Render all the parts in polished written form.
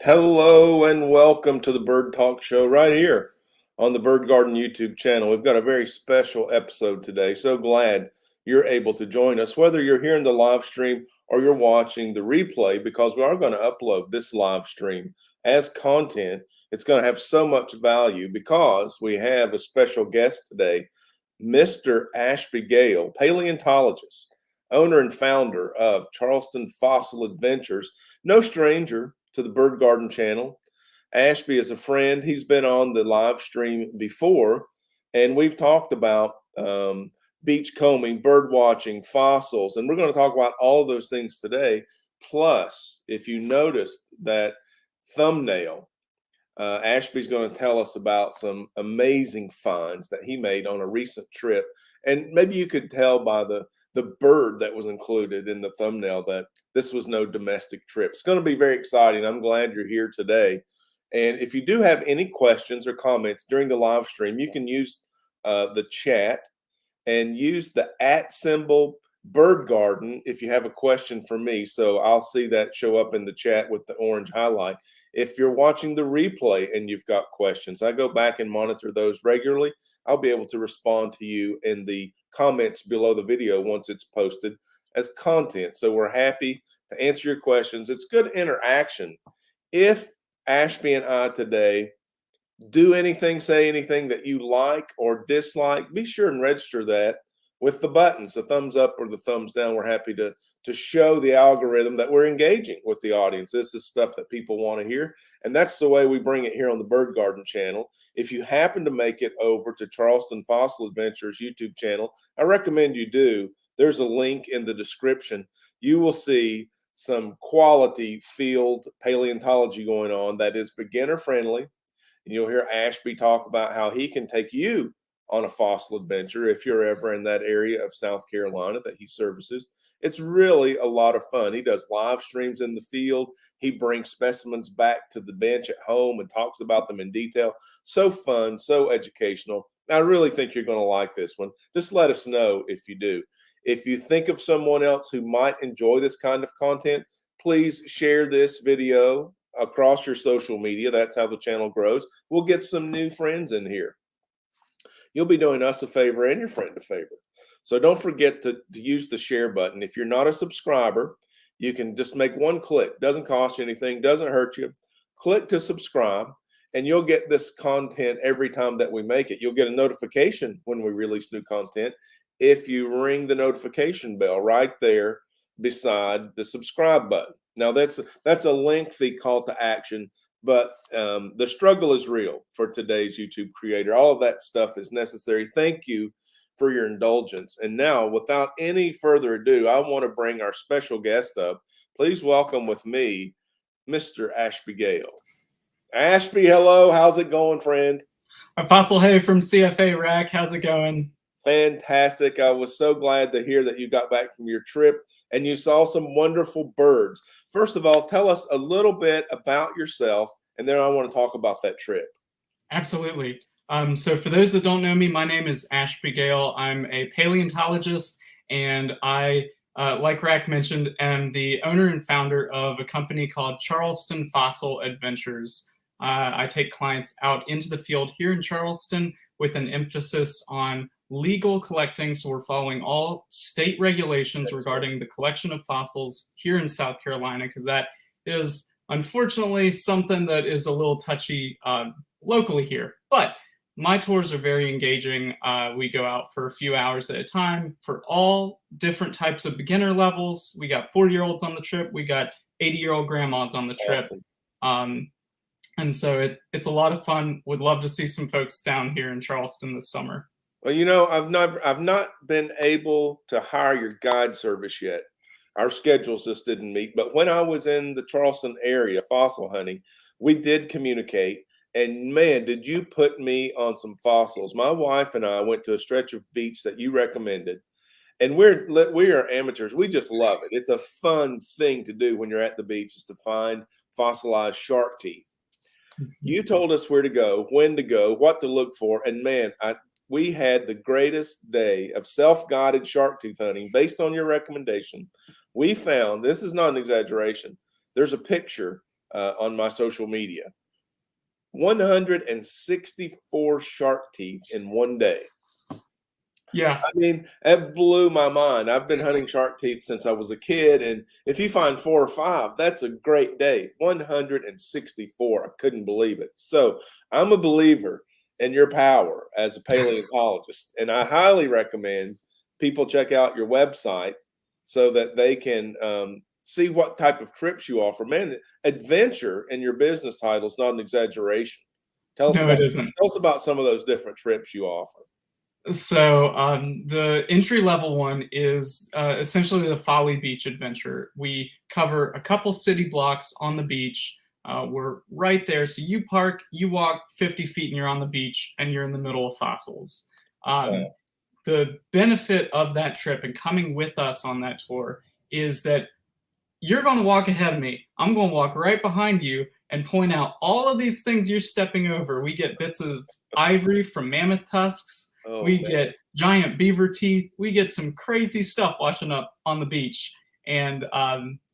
Hello and welcome to the Bird Talk Show right here on the Bird Garden YouTube channel. We've got a very special episode today. So glad you're able to join us, whether you're here in the live stream or you're watching the replay, because we are going to upload this live stream as content. It's going to have so much value because we have a special guest today, Mr. Ashby Gale, paleontologist, owner and founder of Charleston Fossil Adventures, no stranger to the Bird Garden channel. Ashby is a friend. He's been on the live stream before, and we've talked about beach combing, bird watching, fossils, and we're going to talk about all of those things today. Plus, if you noticed that thumbnail, Ashby's going to tell us about some amazing finds that he made on a recent trip. And maybe you could tell by the bird that was included in the thumbnail that this was no domestic trip. It's going to be very exciting. I'm glad you're here today. And if you do have any questions or comments during the live stream, you can use the chat and use the @ Bird Garden if you have a question for me. So I'll see that show up in the chat with the orange highlight. If you're watching the replay and you've got questions, I go back and monitor those regularly. I'll be able to respond to you in the comments below the video once it's posted as content. So we're happy to answer your questions. It's good interaction. If Ashby and I today do anything, say anything that you like or dislike, be sure and register that with the buttons, the thumbs up or the thumbs down. We're happy to show the algorithm that we're engaging with the audience. This is stuff that people want to hear, and that's the way we bring it here on the Bird Garden channel. If you happen to make it over to Charleston Fossil Adventures YouTube channel, I recommend you do. There's a link in the description. You will see some quality field paleontology going on that is beginner friendly. And you'll hear Ashby talk about how he can take you on a fossil adventure if you're ever in that area of South Carolina that he services. It's really a lot of fun. He does live streams in the field. He brings specimens back to the bench at home and talks about them in detail. So fun, so educational. I really think you're going to like this one. Just let us know if you do. If you think of someone else who might enjoy this kind of content, please share this video across your social media. That's how the channel grows. We'll get some new friends in here. You'll be doing us a favor and your friend a favor. So don't forget to use the share button. If you're not a subscriber, you can just make one click. Doesn't cost you anything, doesn't hurt you. Click to subscribe, and you'll get this content every time that we make it. You'll get a notification when we release new content if you ring the notification bell right there beside the subscribe button. Now, that's a lengthy call to action, but the struggle is real for today's YouTube creator. All of that stuff is necessary. Thank you for your indulgence. And now, without any further ado, I want to bring our special guest up. Please welcome with me, Mr. Ashby Gale. Ashby, hello. How's it going, friend? Fossil Hay from CFA Rack. How's it going? Fantastic. I was so glad to hear that you got back from your trip and you saw some wonderful birds. First of all, tell us a little bit about yourself, and then I want to talk about that trip. Absolutely. So for those that don't know me, my name is Ashby Gale. I'm a paleontologist, and I, like Rack mentioned, am the owner and founder of a company called Charleston Fossil Adventures. I take clients out into the field here in Charleston with an emphasis on legal collecting. So we're following all state regulations regarding the collection of fossils here in South Carolina, because that is unfortunately something that is a little touchy locally here. But my tours are very engaging. We go out for a few hours at a time for all different types of beginner levels. We got 4-year-olds on the trip. We got 80-year-old grandmas on the trip. Awesome. And so it's a lot of fun. Would love to see some folks down here in Charleston this summer. Well, you know, I've not been able to hire your guide service yet. Our schedules just didn't meet. But when I was in the Charleston area fossil hunting, we did communicate. And man, did you put me on some fossils. My wife and I went to a stretch of beach that you recommended. And we are amateurs. We just love it. It's a fun thing to do when you're at the beach, is to find fossilized shark teeth. You told us where to go, when to go, what to look for. And man, we had the greatest day of self-guided shark tooth hunting based on your recommendation. We found, this is not an exaggeration, there's a picture on my social media. 164 shark teeth in one day. Yeah. I mean, that blew my mind. I've been hunting shark teeth since I was a kid, and if you find 4 or 5, that's a great day. 164. I couldn't believe it. So I'm a believer in your power as a paleontologist, and I highly recommend people check out your website so that they can see what type of trips you offer. Man, adventure in your business title is not an exaggeration. Tell us No, about it isn't. some of those different trips you offer. So the entry level one is essentially the Folly Beach adventure. We cover a couple city blocks on the beach. We're right there. So you park, you walk 50 feet, and you're on the beach, and you're in the middle of fossils. Wow. The benefit of that trip and coming with us on that tour is that you're going to walk ahead of me. I'm going to walk right behind you and point out all of these things you're stepping over. We get bits of ivory from mammoth tusks. Oh, We man. get giant beaver teeth. We get some crazy stuff washing up on the beach. And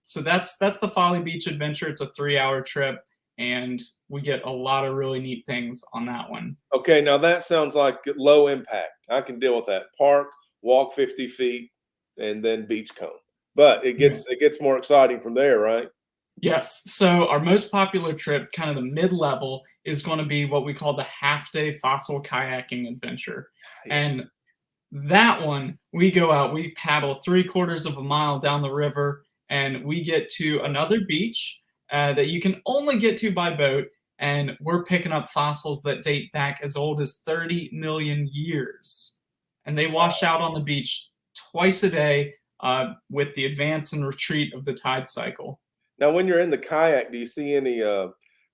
so that's the Folly Beach adventure. It's a 3-hour trip, and we get a lot of really neat things on that one. Okay, now that sounds like low impact. I can deal with that. Park, walk 50 feet, and then beach comb. But it gets more exciting from there, right? Yes. So our most popular trip, kind of the mid-level, is going to be what we call the half-day fossil kayaking adventure. And that one, we go out, we paddle 3/4 of a mile down the river, and we get to another beach that you can only get to by boat. And we're picking up fossils that date back as old as 30 million years. And they wash out on the beach twice a day with the advance and retreat of the tide cycle. Now, when you're in the kayak, do you see any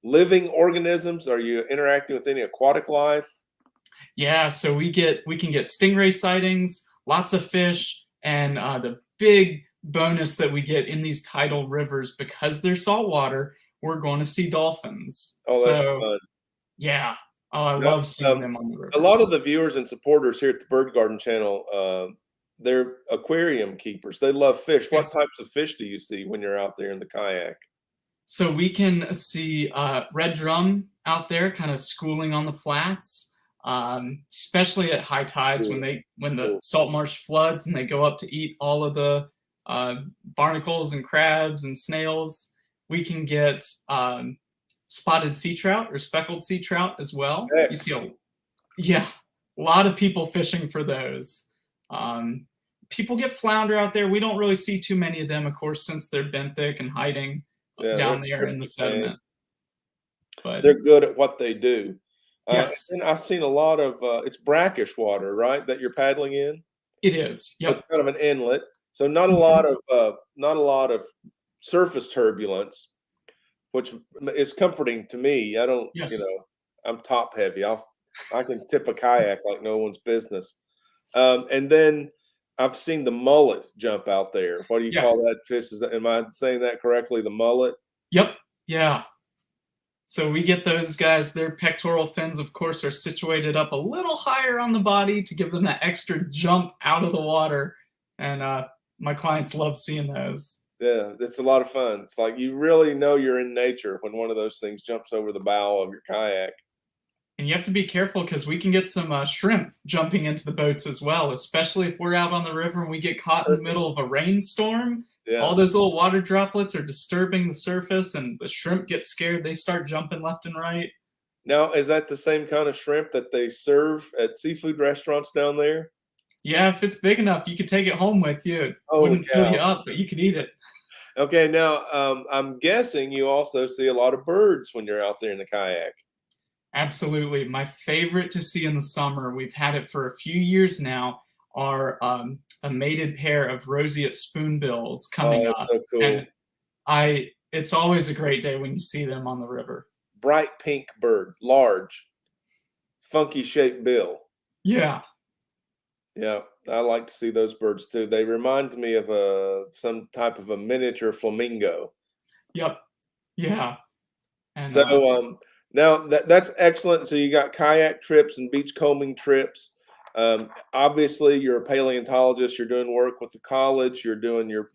living organisms? Are you interacting with any aquatic life? Yeah, so we can get stingray sightings, lots of fish, and the big bonus that we get in these tidal rivers, because they're saltwater, we're going to see dolphins. Oh, that's So fun. yeah, oh, I Now, love seeing them on the a river. lot of the viewers and supporters here at the Bird Garden channel, they're aquarium keepers. They love fish. What Yes. types of fish do you see when you're out there in the kayak? So we can see red drum out there, kind of schooling on the flats, especially at high tides when Cool. the Cool. salt marsh floods and they go up to eat all of the barnacles and crabs and snails. We can get spotted sea trout or speckled sea trout as well. You see a lot of people fishing for those. People get flounder out there. We don't really see too many of them, of course, since they're benthic and hiding Yeah, down there they're in the big fans. sediment. But They're good at what they do. yes, And I've seen a lot of it's brackish water, right, that you're paddling in? it is. So it's Yep. kind of an inlet, so Mhm. not a lot of surface turbulence, which is comforting to me. I don't, Yes. I'm top heavy. I can tip a kayak like no one's business. And then I've seen the mullets jump out there. What do you call Yes. that fish? Am I saying that correctly? The mullet? Yep. Yeah. So we get those guys. Their pectoral fins, of course, are situated up a little higher on the body to give them that extra jump out of the water. And my clients love seeing those. Yeah, it's a lot of fun. It's like you really know you're in nature when one of those things jumps over the bow of your kayak. And you have to be careful because we can get some shrimp jumping into the boats as well, especially if we're out on the river and we get caught in the Perfect. middle of a rainstorm. Yeah. All those little water droplets are disturbing the surface, and the shrimp get scared. They start jumping left and right. Now, is that the same kind of shrimp that they serve at seafood restaurants down there? Yeah, if it's big enough, you could take it home with you. It Holy wouldn't fill you cow. up, but you could eat it. Okay, now I'm guessing you also see a lot of birds when you're out there in the kayak. Absolutely. My favorite to see in the summer, we've had it for a few years now, are a mated pair of roseate spoonbills Oh, coming that's up. so cool. And it's always a great day when you see them on the river. Bright pink bird, large, funky shaped bill. Yeah. Yeah, I like to see those birds too. They remind me of some type of a miniature flamingo. Yep. Yeah. And So now that's excellent. So you got kayak trips and beach combing trips. Obviously, you're a paleontologist. You're doing work with the college. You're doing your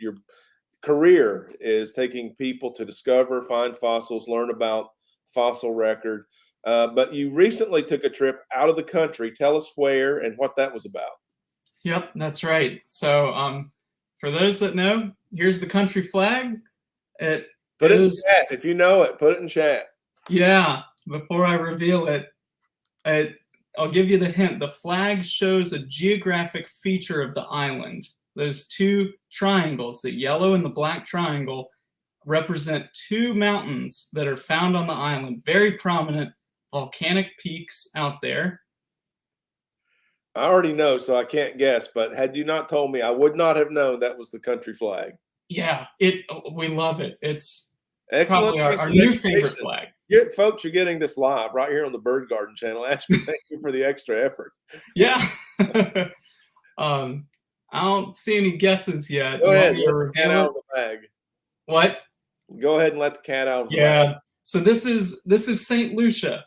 career is taking people to discover, find fossils, learn about fossil record. But you recently took a trip out of the country. Tell us where and what that was about. Yep, that's right. So, for those that know, here's the country flag. It Put it in is, chat. If you know it, put it in chat. yeah, before I reveal it, I'll give you the hint. The flag shows a geographic feature of the island. Those two triangles, the yellow and the black triangle, represent two mountains that are found on the island, very prominent volcanic peaks out there. I already know, so I can't guess. But had you not told me, I would not have known that was the country flag. Yeah, we love it. It's Excellent probably piece our of new education. favorite flag. Folks, you're getting this live right here on the Bird Garden channel. Ashby, thank you for the extra effort. Yeah. I don't see any guesses yet. Go You want ahead, me to let the cat reveal out it? of the bag. What? Go ahead and let the cat out of the bag. Yeah. So this is St. Lucia.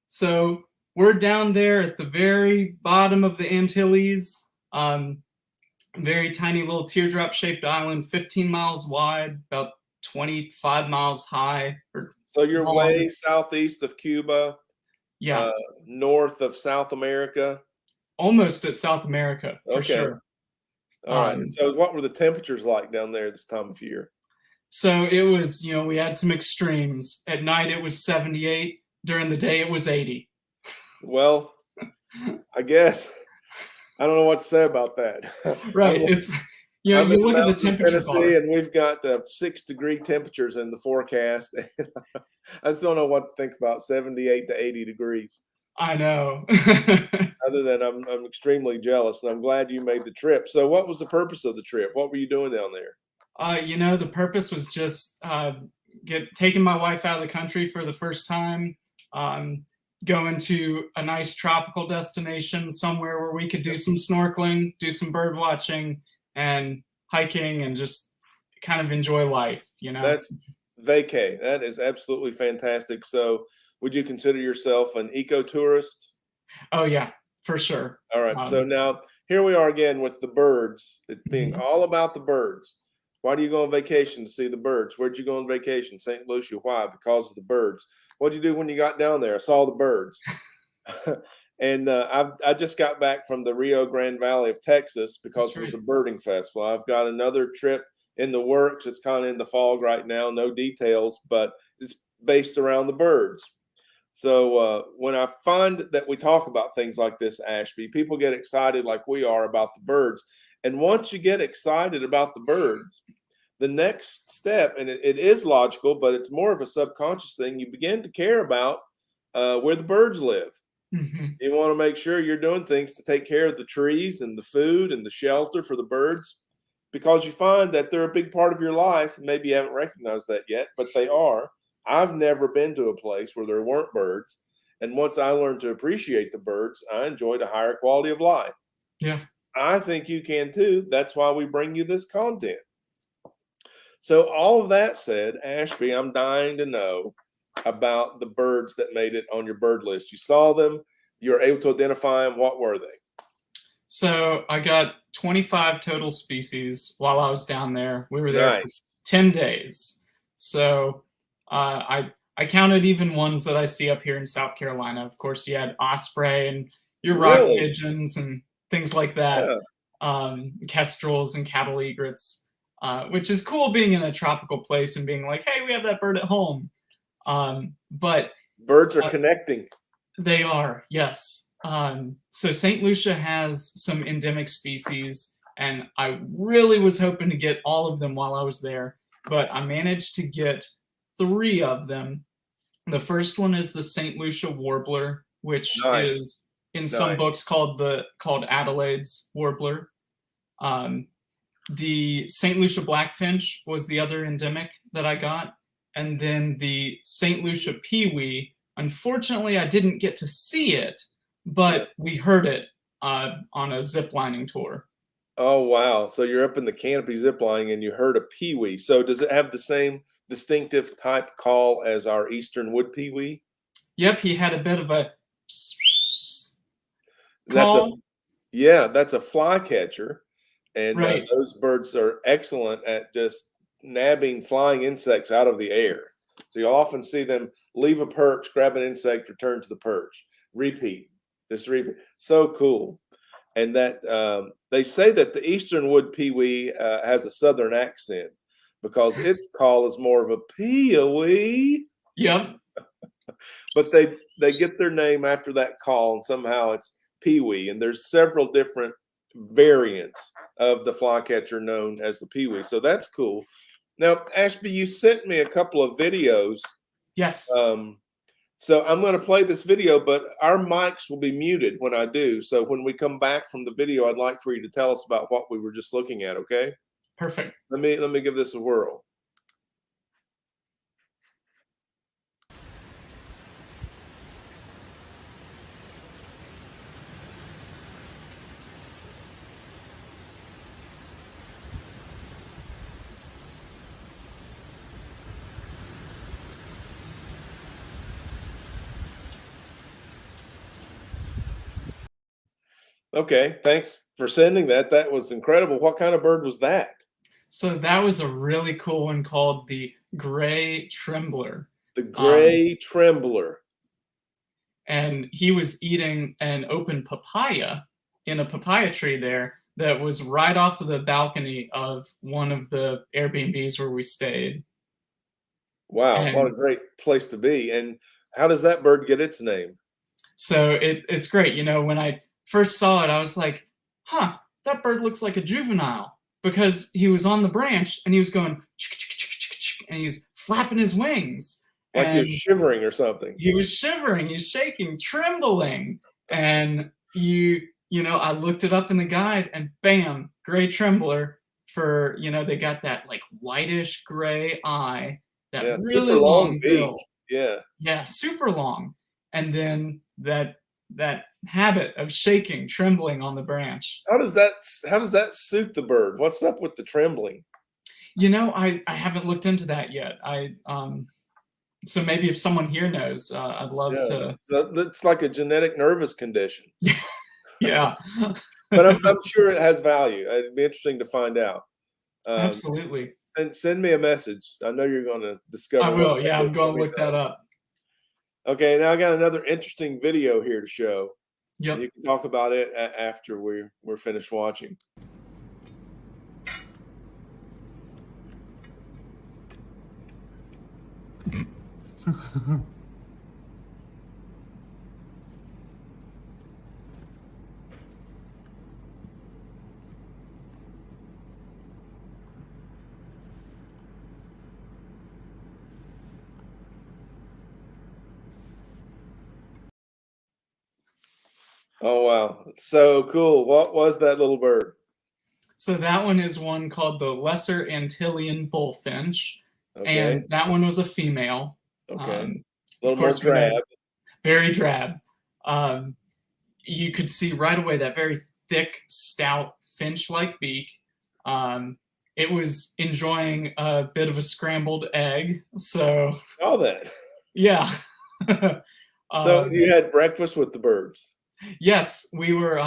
So we're down there at the very bottom of the Antilles. Very tiny little teardrop-shaped island, 15 miles wide, about 25 miles high. So you're long. way southeast of Cuba, Yeah, north of South America. almost at South America for Okay. sure. All right. So what were the temperatures like down there this time of year? So it was, we had some extremes. At night it was 78. During the day it was 80. Well, I guess I don't know what to say about that. Right. You I'm in look at the mountains of temperature Tennessee, bar. and we've got 6-degree temperatures in the forecast. I just don't know what to think about 78 to 80 degrees. I know. Other than I'm extremely jealous, and I'm glad you made the trip. So, what was the purpose of the trip? What were you doing down there? The purpose was just taking my wife out of the country for the first time, going to a nice tropical destination somewhere where we could do some snorkeling, do some bird watching, and hiking, and just kind of enjoy life. That's vacay. That is absolutely fantastic. So, would you consider yourself an eco-tourist? Oh yeah, for sure. All right. So now here we are again with the birds. It being all about the birds. Why do you go on vacation to see the birds? Where'd you go on vacation? St. Lucia. Why? Because of the birds. What'd you do when you got down there? I saw the birds. And I just got back from the Rio Grande Valley of Texas because it was a birding festival. I've got another trip in the works. It's kind of in the fog right now. No details, but it's based around the birds. So when I find that we talk about things like this, Ashby, people get excited like we are about the birds. And once you get excited about the birds, the next step, and it is logical, but it's more of a subconscious thing, you begin to care about where the birds live. Mm-hmm. You want to make sure you're doing things to take care of the trees and the food and the shelter for the birds, because you find that they're a big part of your life. Maybe you haven't recognized that yet, but they are. I've never been to a place where there weren't birds. And once I learned to appreciate the birds, I enjoyed a higher quality of life. Yeah. I think you can too. That's why we bring you this content. So all of that said, Ashby, I'm dying to know about the birds that made it on your bird list. You saw them, you were able to identify them. What were they? So I got 25 total species while I was down there. We were there for 10 days. So I counted even ones that I see up here in South Carolina. Of course, you had osprey and your rock pigeons and things like that. Yeah. Kestrels and cattle egrets, which is cool being in a tropical place and being like, hey, we have that bird at home. But birds are connecting. They are, yes. So St. Lucia has some endemic species, and I really was hoping to get all of them while I was there, but I managed to get 3 of them. The first one is the St. Lucia warbler, which is in some books called Adelaide's warbler. The St. Lucia blackfinch was the other endemic that I got, and then the St. Lucia pewee. Unfortunately, I didn't get to see it, but we heard it on a ziplining tour. Oh, wow. So you're up in the canopy ziplining and you heard a pewee. So does it have the same distinctive type call as our eastern wood pewee? Yep, he had a bit of a call. That's a flycatcher. And those birds are excellent at just nabbing flying insects out of the air. So you'll often see them leave a perch, grab an insect, return to the perch, repeat, just repeat. So cool. And that they say that the eastern wood pewee has a southern accent because its call is more of a pee-a-wee. Yep. But they get their name after that call, and somehow it's pewee. And there's several different variants of the flycatcher known as the pewee. So that's cool. Now, Ashby, you sent me a couple of videos. Yes. So I'm going to play this video, but our mics will be muted when I do. So when we come back from the video, I'd like for you to tell us about what we were just looking at, okay? Perfect. Let me give this a whirl. Okay, thanks for sending that. That was incredible. What kind of bird was that? So that was a really cool one called the Grey Trembler. The Grey Trembler. And he was eating an open papaya in a papaya tree there that was right off of the balcony of one of the Airbnbs where we stayed. Wow, And what a great place to be. And how does that bird get its name? so it's great. You know, when I first saw it, I was like, huh, that bird looks like a juvenile, because he was on the branch and he was going and he's flapping his wings. Like he was shivering or something. He was shivering, he's shaking, trembling. And you know, I looked it up in the guide and bam, Grey Trembler for, you know, they got that like whitish gray eye, that Yeah, really super long bill. beak. Yeah. Yeah, super long. And then that habit of shaking, trembling on the branch. How does that suit the bird? What's up with the trembling? You know, I haven't looked into that yet. So maybe if someone here knows, I'd love to. So it's like a genetic nervous condition. Yeah. But I'm sure it has value. It'd be interesting to find out. Absolutely. Send me a message. I know you're going to discover. I will. Yeah, I'm going to look that up. Okay, now I got another interesting video here to show. Yep. You can talk about it after we're finished watching. Oh, wow. So cool. What was that little bird? So that one is one called the Lesser Antillean Bullfinch. Okay. And that one was a female. Okay. A little more drab. Very drab. You could see right away that very thick, stout, finch-like beak. It was enjoying a bit of a scrambled egg. So All that. Yeah. So you had breakfast with the birds? Yes, we were.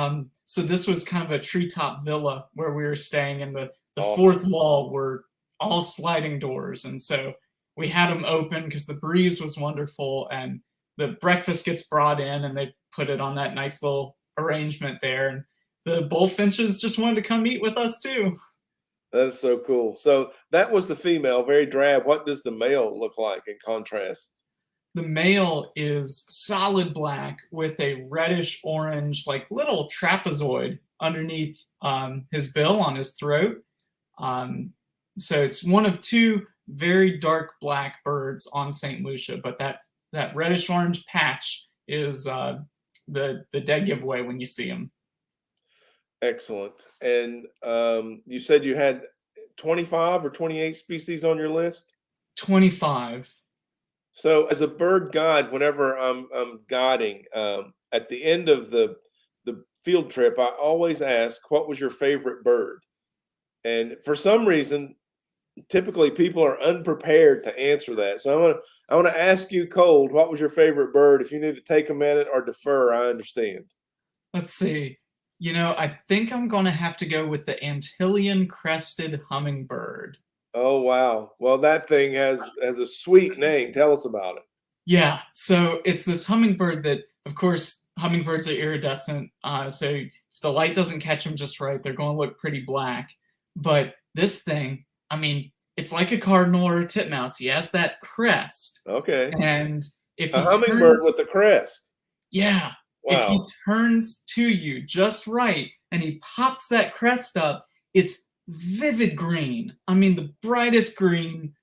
So this was kind of a treetop villa where we were staying, and the Awesome. fourth wall were all sliding doors, and so we had them open because the breeze was wonderful, and the breakfast gets brought in, and they put it on that nice little arrangement there, and the bullfinches just wanted to come eat with us too. That is so cool. So that was the female, very drab. What does the male look like in contrast? The male is solid black with a reddish orange, like little trapezoid underneath his bill on his throat. So it's one of two very dark black birds on St. Lucia, but that reddish orange patch is the dead giveaway when you see him. Excellent. And you said you had 25 or 28 species on your list? 25. So as a bird guide, whenever I'm guiding, at the end of the field trip, I always ask, what was your favorite bird? And for some reason, typically people are unprepared to answer that. So I want to ask you cold, what was your favorite bird? If you need to take a minute or defer, I understand. Let's see. You know, I think I'm going to have to go with the Antillean crested hummingbird. Oh, wow. Well, that thing has a sweet name. Tell us about it. Yeah, so it's this hummingbird that, of course, hummingbirds are iridescent. So if the light doesn't catch them just right, they're going to look pretty black. But this thing, I mean, it's like a cardinal or a titmouse. He has that crest, Okay. and if A he hummingbird turns, with a crest. yeah, if he Wow. turns to you just right and he pops that crest up, it's vivid green. I mean, the brightest green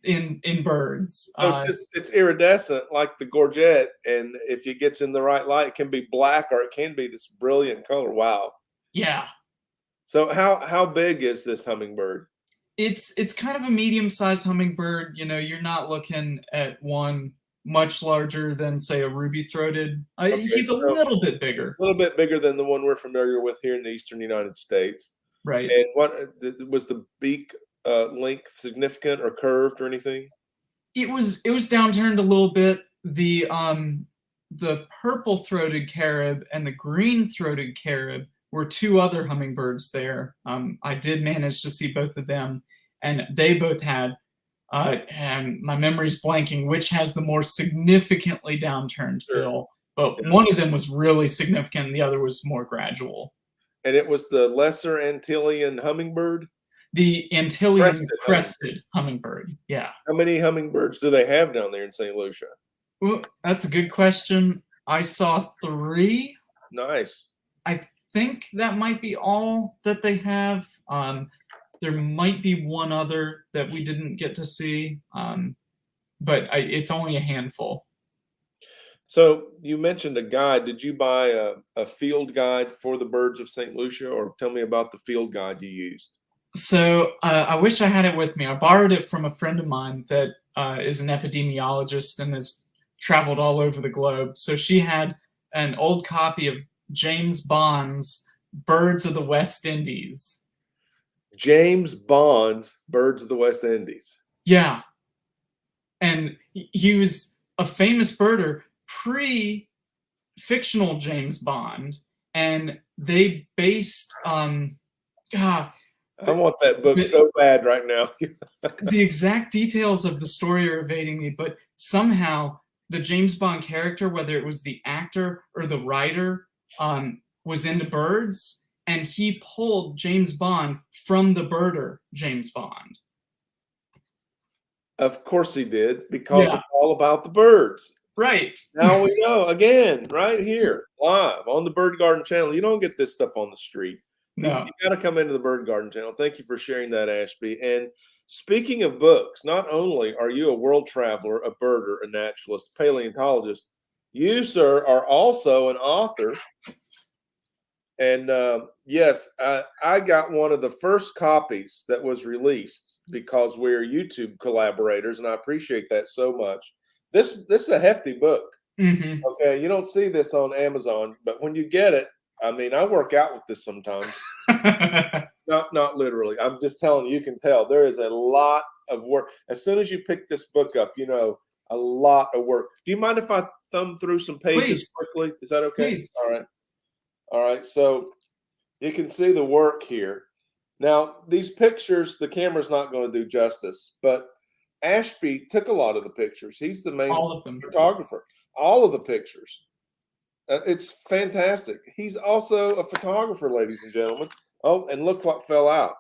in birds. So just it's iridescent like the gorget, and if it gets in the right light, it can be black or it can be this brilliant color. Wow. Yeah, So how big is this hummingbird? it's kind of a medium-sized hummingbird. You know, you're not looking at one much larger than, say, a ruby-throated. Okay, He's a so little bit bigger, a little bit bigger than the one we're familiar with here in the eastern United States. right? And what was the beak length significant or curved or anything? It was downturned a little bit. The purple-throated carib and the green-throated carib were two other hummingbirds there. I did manage to see both of them, and they both had, and my memory's blanking, which has the more significantly downturned Sure. bill. But Yeah. one of them was really significant, and the other was more gradual. And it was the lesser Antillean hummingbird? The Antillean Crested hummingbird. crested hummingbird. Yeah. How many hummingbirds do they have down there in St. Lucia? Well, that's a good question. I saw three. Nice. I think that might be all that they have. There might be one other that we didn't get to see, but it's only a handful. So you mentioned a guide. Did you buy a field guide for the birds of St. Lucia, or tell me about the field guide you used? So I wish I had it with me. I borrowed it from a friend of mine that is an epidemiologist and has traveled all over the globe. So she had an old copy of James Bond's Birds of the West Indies. James Bond's Birds of the West Indies. Yeah. And he was a famous birder pre-fictional James Bond. And they based I want that book so bad right now. the exact details of the story are evading me, but somehow the James Bond character, whether it was the actor or the writer, was into birds, and he pulled James Bond from the birder James Bond. Of course he did, because Yeah. it's all about the birds. Right. Now we know, again, right here, live on the Bird Garden channel. You don't get this stuff on the street. No. You got to come into the Bird Garden channel. Thank you for sharing that, Ashby. And speaking of books, not only are you a world traveler, a birder, a naturalist, paleontologist, you, sir, are also an author. And yes, I got one of the first copies that was released because we're YouTube collaborators, and I appreciate that so much. This is a hefty book. Mm-hmm. Okay, you don't see this on Amazon, but when you get it, I mean, I work out with this sometimes. Not literally. I'm just telling you, you can tell there is a lot of work. As soon as you pick this book up, you know, a lot of work. Do you mind if I thumb through some pages quickly? Is that okay? Please. All right. All right. So you can see the work here. Now, these pictures, the camera's not going to do justice, but Ashby took a lot of the pictures. He's the main photographer. All of the pictures. It's fantastic. He's also a photographer, ladies and gentlemen. Oh, and look what fell out.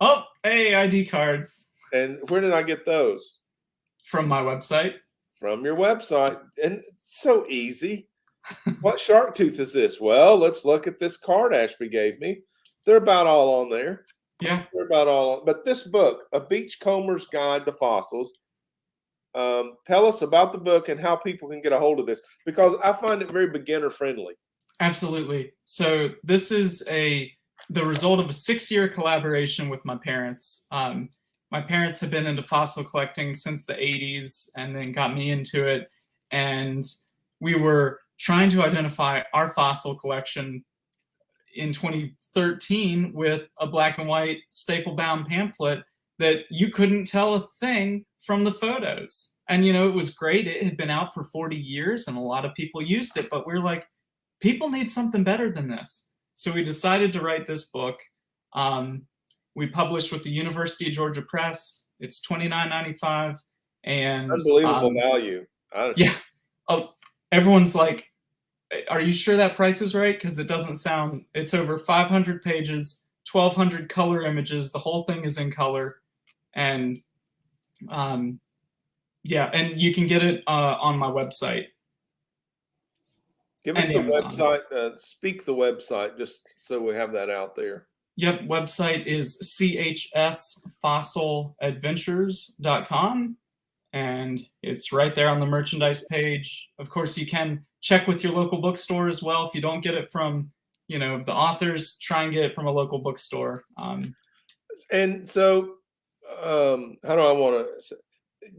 Oh, hey, ID cards. And where did I get those? From my website. From your website. And it's so easy. What shark tooth is this? Well, let's look at this card Ashby gave me. They're about all on there. Yeah. They're about all on. But this book, A Beachcomber's Guide to Fossils, tell us about the book and how people can get a hold of this, because I find it very beginner friendly. Absolutely. So this is the result of a 6-year collaboration with my parents. My parents have been into fossil collecting since the 80s and then got me into it. And we were trying to identify our fossil collection in 2013 with a black and white staple bound pamphlet that you couldn't tell a thing from the photos. And, you know, it was great. It had been out for 40 years and a lot of people used it, but we're like, people need something better than this. So we decided to write this book. We publish with the University of Georgia Press. It's $29.95, and Unbelievable value. yeah. Oh, everyone's like, "Are you sure that price is right?" Because it doesn't sound. It's over 500 pages, 1,200 color images. The whole thing is in color, and yeah, and you can get it on my website. Give us the Amazon. website. Speak the website, just so we have that out there. Yep, website is chsfossiladventures.com, and it's right there on the merchandise page. Of course, you can check with your local bookstore as well. If you don't get it from, the authors, try and get it from a local bookstore. And so, how do I want to?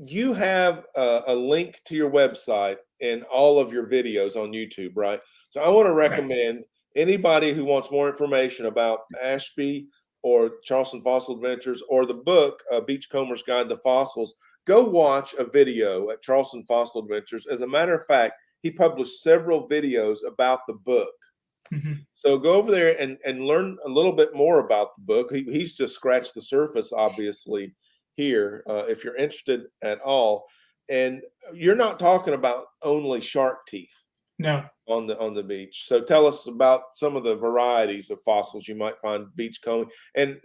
You have a link to your website in all of your videos on YouTube, right? So I want to recommend anybody who wants more information about Ashby or Charleston Fossil Adventures or the book, Beachcomber's Guide to Fossils, go watch a video at Charleston Fossil Adventures. As a matter of fact, he published several videos about the book. Mm-hmm. So go over there and learn a little bit more about the book. He's just scratched the surface, obviously, here, if you're interested at all. And you're not talking about only shark teeth. No. On the beach. So tell us about some of the varieties of fossils you might find beachcomber. And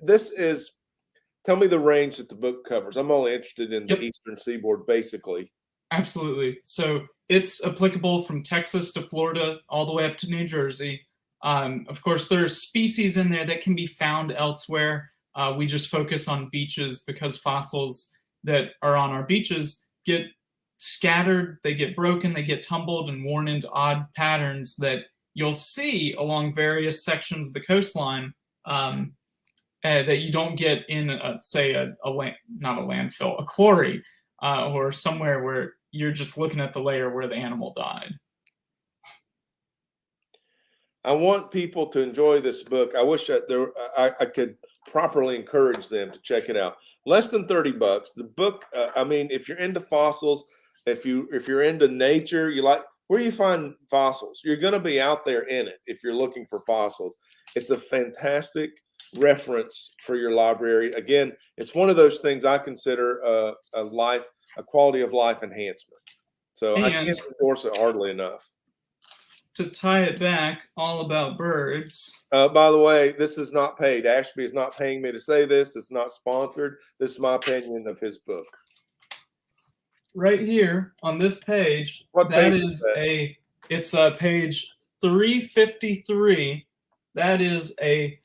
tell me the range that the book covers. I'm only interested in the eastern seaboard, basically. Absolutely. So it's applicable from Texas to Florida, all the way up to New Jersey. Of course, there's species in there that can be found elsewhere. We just focus on beaches because fossils that are on our beaches get scattered, they get broken, they get tumbled and worn into odd patterns that you'll see along various sections of the coastline that you don't get in, say, a quarry, or somewhere where you're just looking at the layer where the animal died. I want people to enjoy this book. I wish I could properly encourage them to check it out. Less than $30. The book, if you're into fossils, if you're into nature, you like where you find fossils, you're going to be out there in it. If you're looking for fossils, it's a fantastic reference for your library. Again, it's one of those things I consider a quality of life enhancement. So I can't endorse it hardly enough. To tie it back, all about birds. By the way, this is not paid. Ashby is not paying me to say this. It's not sponsored. This is my opinion of his book. Right here on this page, it's page 353. That is a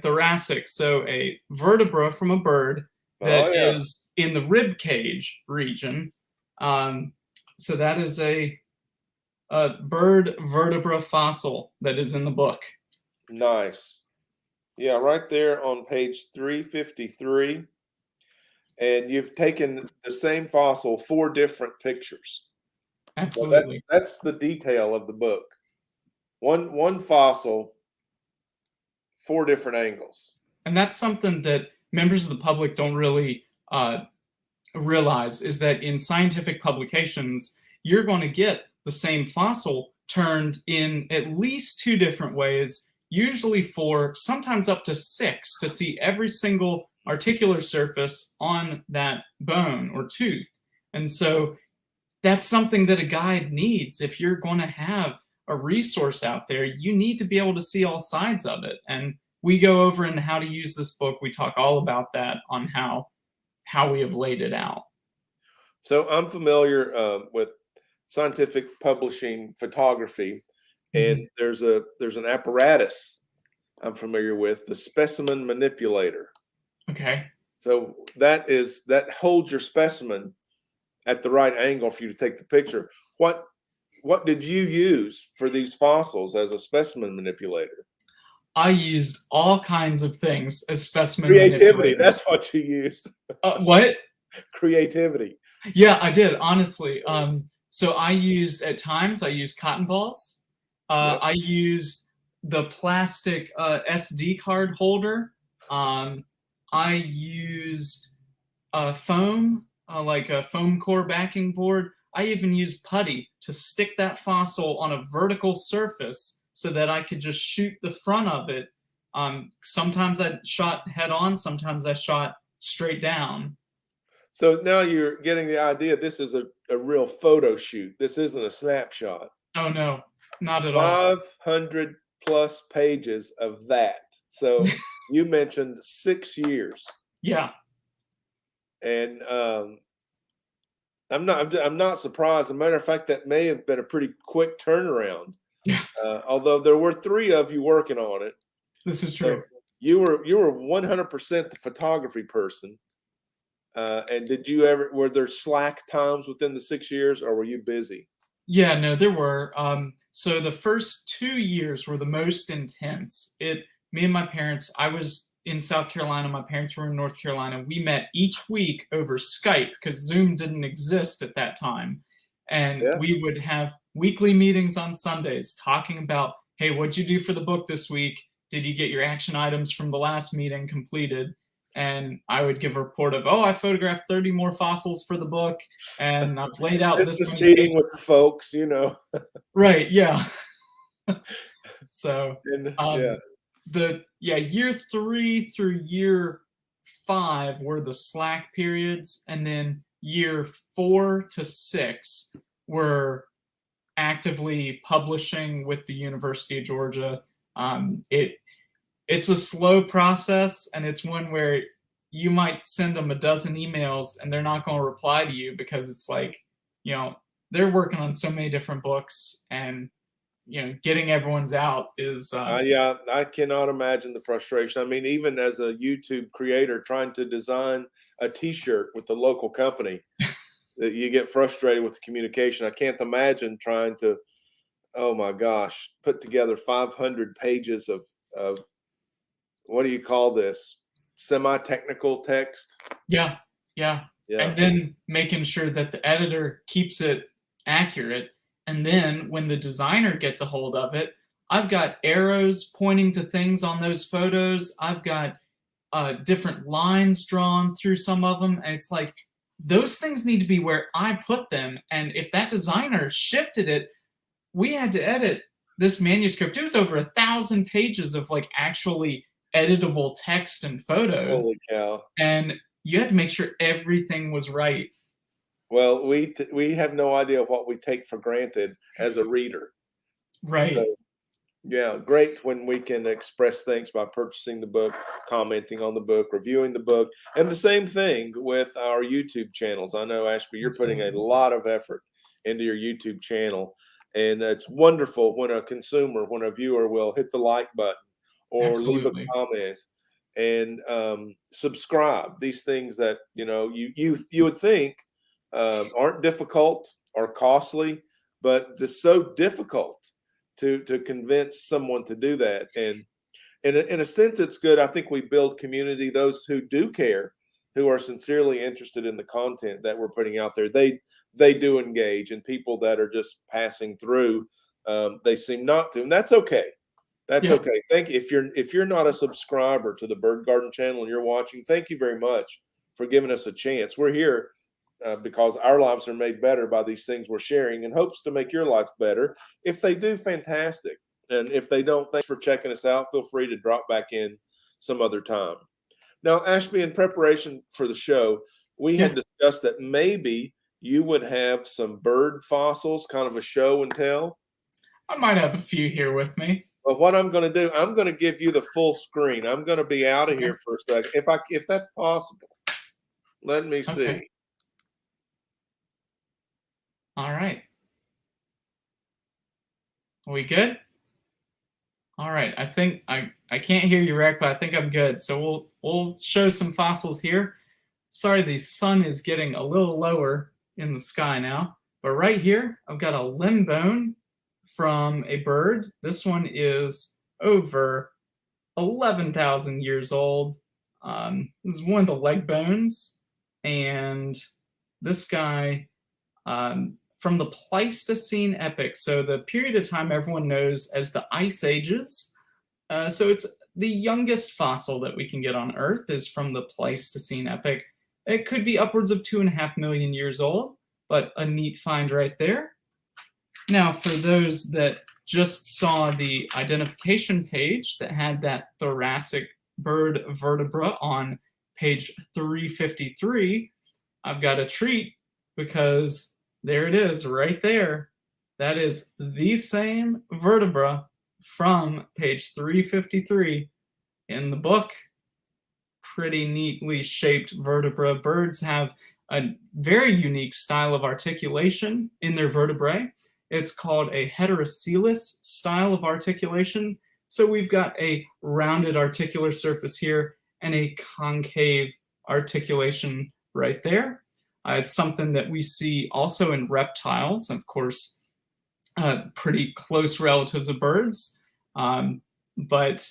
thoracic, so a vertebra from a bird that is in the rib cage region. So that is a bird vertebra fossil that is in the book. Nice. Yeah, right there on page 353. And you've taken the same fossil, 4 different pictures. Absolutely. So that's the detail of the book. One fossil, 4 different angles. And that's something that members of the public don't really realize, is that in scientific publications, you're going to get the same fossil turned in at least 2 different ways, usually 4, sometimes up to 6, to see every single articular surface on that bone or tooth. And so that's something that a guide needs. If you're going to have a resource out there, you need to be able to see all sides of it. And we go over in the How to Use This book, we talk all about that on how we have laid it out. So I'm familiar with scientific publishing photography, and there's an apparatus I'm familiar with, the specimen manipulator. Okay. So that holds your specimen at the right angle for you to take the picture. What did you use for these fossils as a specimen manipulator? I used all kinds of things as specimen creativity. That's what you used. What? Creativity. Yeah, I did, honestly. So I used cotton balls. I used the plastic SD card holder. I used foam, like a foam core backing board. I even used putty to stick that fossil on a vertical surface so that I could just shoot the front of it Sometimes I shot head on, sometimes I shot straight down. So now you're getting the idea. This is a real photo shoot. This isn't a snapshot. Oh no, not at all. 500 plus pages of that. So you mentioned 6 years, Yeah. and I'm not surprised. As a matter of fact, that may have been a pretty quick turnaround. Yeah. Although there were 3 of you working on it. This is So true. you were 100% the photography person. And were there slack times within the 6 years, or were you busy? Yeah, no, there were. So the first 2 years were the most intense. Me and my parents, I was in South Carolina, my parents were in North Carolina. We met each week over Skype because Zoom didn't exist at that time. And Yeah. we would have weekly meetings on Sundays talking about, hey, what'd you do for the book this week? Did you get your action items from the last meeting completed? And I would give a report of, oh, I photographed 30 more fossils for the book, and I've laid out this Business many meeting pages. with the folks, Right, yeah. So yeah. year 3 through year 5 were the slack periods, and then year 4 to 6 were actively publishing with the University of Georgia. It's a slow process, and it's one where you might send them a dozen emails and they're not going to reply to you because it's like, they're working on so many different books, and getting everyone's out is Yeah, I cannot imagine the frustration. I mean, even as a YouTube creator trying to design a T-shirt with the local company, that you get frustrated with the communication. I can't imagine trying to, oh my gosh, put together 500 pages of what do you call this? Semi-technical text. yeah. And then making sure that the editor keeps it accurate. And then when the designer gets a hold of it, I've got arrows pointing to things on those photos. I've got different lines drawn through some of them. And it's like, those things need to be where I put them. And if that designer shifted it, we had to edit this manuscript. It was over 1,000 pages of like actually editable text and photos. Holy cow. And you had to make sure everything was right. Well, we have no idea what we take for granted as a reader. Right. So, yeah, great when we can express things by purchasing the book, commenting on the book, reviewing the book, and the same thing with our YouTube channels. I know, Ashby, you're putting a lot of effort into your YouTube channel, and it's wonderful when a viewer will hit the like button or leave a comment and subscribe. These things that you would think aren't difficult or costly, but just so difficult to convince someone to do that. And in a sense, it's good. I think we build community. Those who do care, who are sincerely interested in the content that we're putting out there, they do engage. And people that are just passing through, they seem not to, and that's okay. That's okay. Thank you. If you're not a subscriber to the Bird Garden channel and you're watching, thank you very much for giving us a chance. We're here because our lives are made better by these things we're sharing, in hopes to make your life better. If they do, fantastic. And if they don't, thanks for checking us out. Feel free to drop back in some other time. Now, Ashby, in preparation for the show, we had discussed that maybe you would have some bird fossils, kind of a show and tell. I might have a few here with me. Well, what I'm going to do, I'm going to give you the full screen. I'm going to be out of here for a second, if that's possible. Let me see. Okay. All right. Are we good? All right. I think I can't hear you, Rick, but I think I'm good. So we'll show some fossils here. Sorry, the sun is getting a little lower in the sky now. But right here, I've got a limb bone from a bird. This one is over 11,000 years old. This is one of the leg bones. And this guy, from the Pleistocene epoch, so the period of time everyone knows as the Ice Ages. So it's the youngest fossil that we can get on Earth is from the Pleistocene epoch. It could be upwards of 2.5 million years old, but a neat find right there. Now, for those that just saw the identification page that had that thoracic bird vertebra on page 353. I've got a treat because there it is right there. That is the same vertebra from page 353 in the book. Pretty neatly shaped vertebra. Birds have a very unique style of articulation in their vertebrae. It's called a heterocylis style of articulation. So we've got a rounded articular surface here and a concave articulation right there. It's something that we see also in reptiles, of course, pretty close relatives of birds. But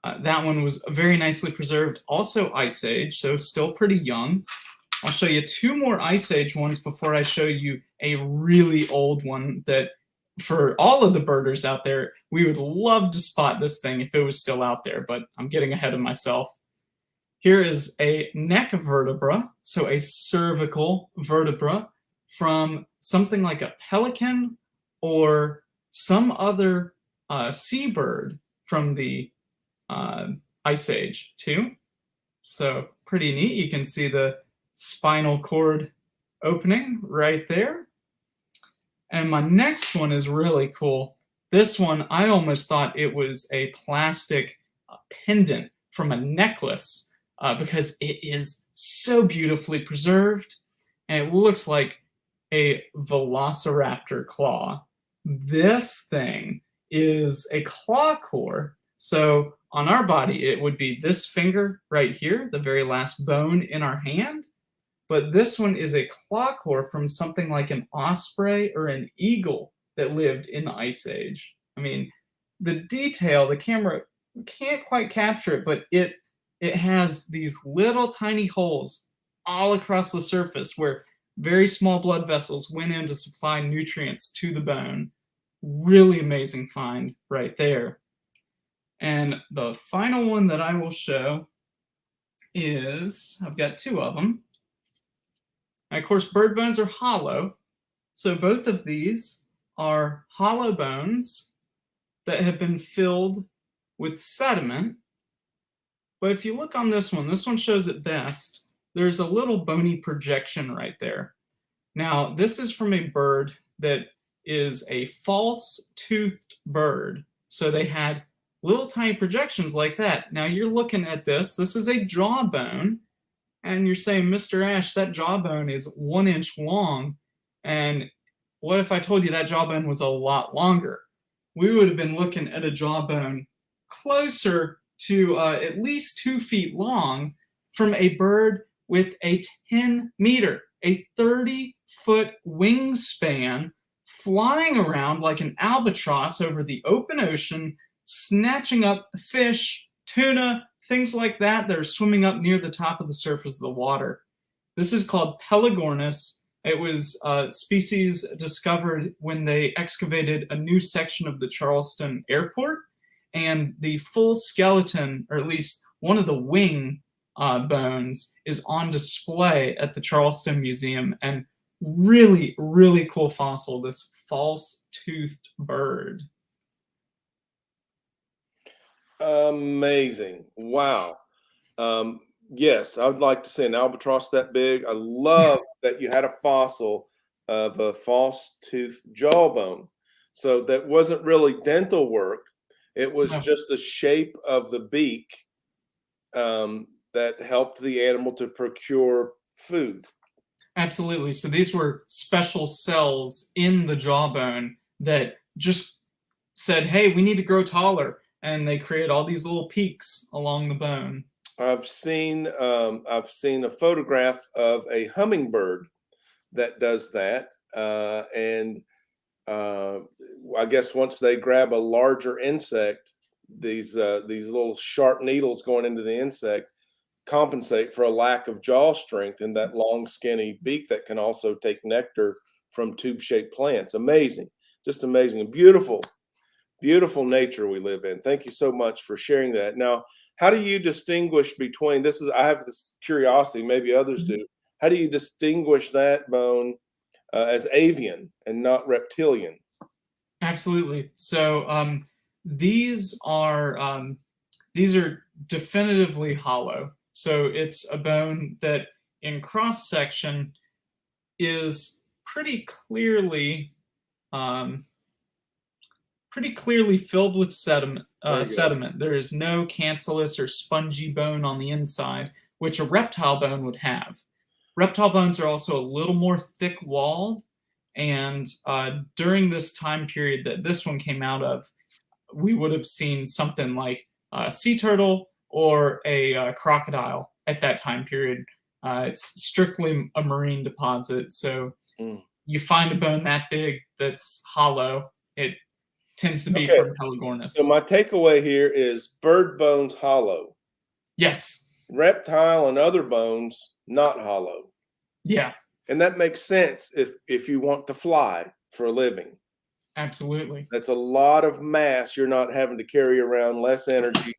that one was very nicely preserved, also Ice Age, so still pretty young. I'll show you two more Ice Age ones before I show you a really old one that, for all of the birders out there, we would love to spot this thing if it was still out there, but I'm getting ahead of myself. Here is a neck vertebra, so a cervical vertebra from something like a pelican or some other seabird from the Ice Age too. So pretty neat. You can see the spinal cord opening right there. And my next one is really cool. This one, I almost thought it was a plastic pendant from a necklace because it is so beautifully preserved, and it looks like a Velociraptor claw. This thing is a claw core. So on our body, it would be this finger right here, the very last bone in our hand. But this one is a claw core from something like an osprey or an eagle that lived in the Ice Age. I mean, the detail, the camera can't quite capture it, but it has these little tiny holes all across the surface where very small blood vessels went in to supply nutrients to the bone. Really amazing find right there. And the final one that I will show is, I've got two of them. And of course, bird bones are hollow. So both of these are hollow bones that have been filled with sediment. But if you look on this one shows it best. There's a little bony projection right there. Now, this is from a bird that is a false-toothed bird. So they had little tiny projections like that. Now you're looking at this. This is a jawbone. And you're saying, Mr. Ash, that jawbone is 1 inch long. And what if I told you that jawbone was a lot longer? We would have been looking at a jawbone closer to at least 2 feet long from a bird with a 10-meter, a 30-foot wingspan, flying around like an albatross over the open ocean, snatching up fish, tuna, things like that that are swimming up near the top of the surface of the water. This is called Peligornis. It was a species discovered when they excavated a new section of the Charleston airport, and the full skeleton, or at least one of the wing bones, is on display at the Charleston Museum. And really, really cool fossil, this false-toothed bird. Amazing. Wow. Yes, I would like to see an albatross that big. I love that you had a fossil of a false-toothed jawbone. So that wasn't really dental work. It was just the shape of the beak that helped the animal to procure food. Absolutely. So these were special cells in the jawbone that just said, hey, we need to grow taller. And they create all these little peaks along the bone. I've seen a photograph of a hummingbird that does that. I guess once they grab a larger insect, these little sharp needles going into the insect compensate for a lack of jaw strength in that long, skinny beak that can also take nectar from tube-shaped plants. Amazing, just amazing, and beautiful, beautiful nature we live in. Thank you so much for sharing that. Now, how do you distinguish between this? I have this curiosity, maybe others do. How do you distinguish that bone as avian and not reptilian? Absolutely. So these are definitively hollow. So it's a bone that in cross section is um, pretty clearly filled with sediment. Sediment. There is no cancellous or spongy bone on the inside, which a reptile bone would have. Reptile bones are also a little more thick-walled, and during this time period that this one came out of, we would have seen something like a sea turtle or a crocodile at that time period. It's strictly a marine deposit, so you find a bone that big that's hollow, it tends to be from Peligornis. So my takeaway here is bird bones hollow. Yes. Reptile and other bones not hollow. Yeah. And that makes sense if you want to fly for a living. Absolutely. That's a lot of mass you're not having to carry around, less energy.